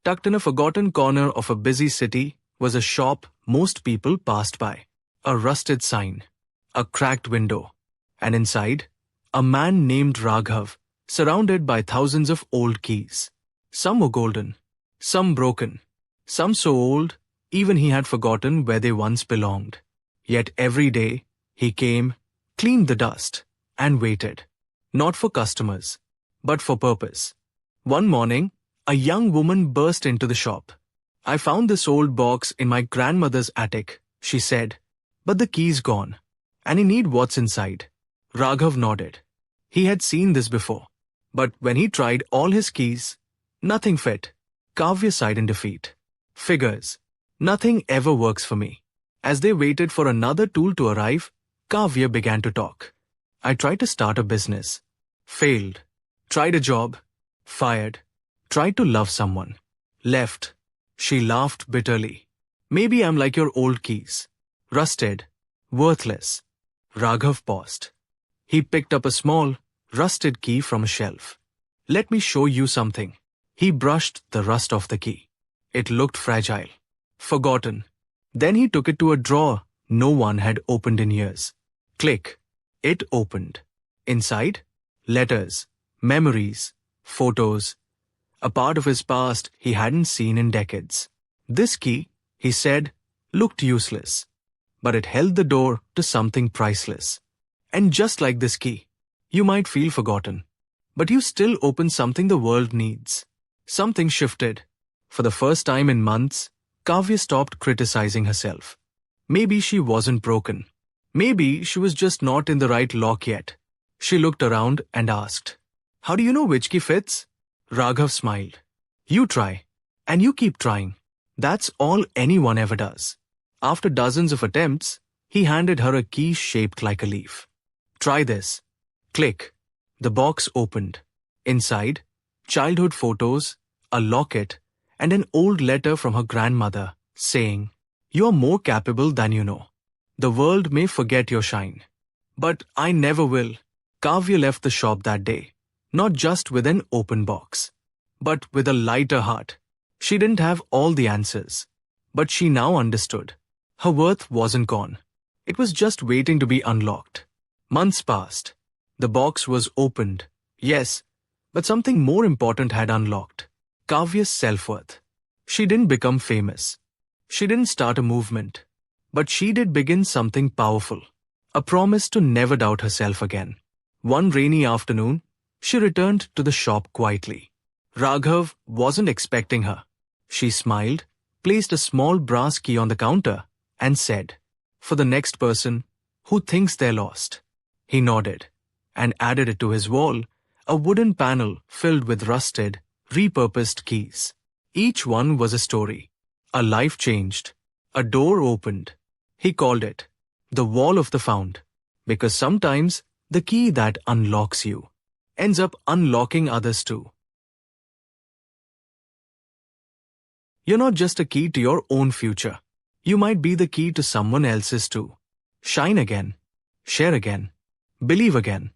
Tucked in a forgotten corner of a busy city was a shop most people passed by. A rusted sign, a cracked window, and inside, a man named Raghav, surrounded by thousands of old keys. Some were golden, some broken, some so old even he had forgotten where they once belonged. Yet every day, he came, cleaned the dust, and waited. Not for customers, but for purpose. One morning, a young woman burst into the shop. "I found this old box in my grandmother's attic," she said, "but the key's gone. And I need what's inside." Raghav nodded. He had seen this before. But when he tried all his keys, nothing fit. Kavya sighed in defeat. "Figures. Nothing ever works for me." As they waited for another tool to arrive, Kavya began to talk. "I tried to start a business. Failed. Tried a job. Fired. Tried to love someone. Left." She laughed bitterly. "Maybe I'm like your old keys. Rusted. Worthless." Raghav paused. He picked up a small, rusted key from a shelf. "Let me show you something." He brushed the rust off the key. It looked fragile. Forgotten. Then he took it to a drawer no one had opened in years. Click. It opened. Inside, letters, memories, photos, a part of his past he hadn't seen in decades. This key, he said, looked useless, but it held the door to something priceless. And just like this key, you might feel forgotten, but you still open something the world needs. Something shifted. For the first time in months, Kavya stopped criticizing herself. Maybe she wasn't broken. Maybe she was just not in the right lock yet. She looked around and asked, "How do you know which key fits?" Raghav smiled. "You try, and you keep trying. That's all anyone ever does." After dozens of attempts, he handed her a key shaped like a leaf. "Try this." Click. The box opened. Inside, childhood photos, a locket, and an old letter from her grandmother saying, "You are more capable than you know. The world may forget your shine. But I never will." Kavya left the shop that day, not just with an open box, but with a lighter heart. She didn't have all the answers, but she now understood. Her worth wasn't gone. It was just waiting to be unlocked. Months passed. The box was opened, yes, but something more important had unlocked. Kavya's self-worth. She didn't become famous. She didn't start a movement. But she did begin something powerful. A promise to never doubt herself again. One rainy afternoon, she returned to the shop quietly. Raghav wasn't expecting her. She smiled, placed a small brass key on the counter, and said, "For the next person who thinks they're lost." He nodded, and added it to his wall, a wooden panel filled with rusted, repurposed keys. Each one was a story. A life changed. A door opened. He called it the Wall of the Found, because sometimes the key that unlocks you ends up unlocking others too. You're not just a key to your own future. You might be the key to someone else's too. Shine again. Share again. Believe again.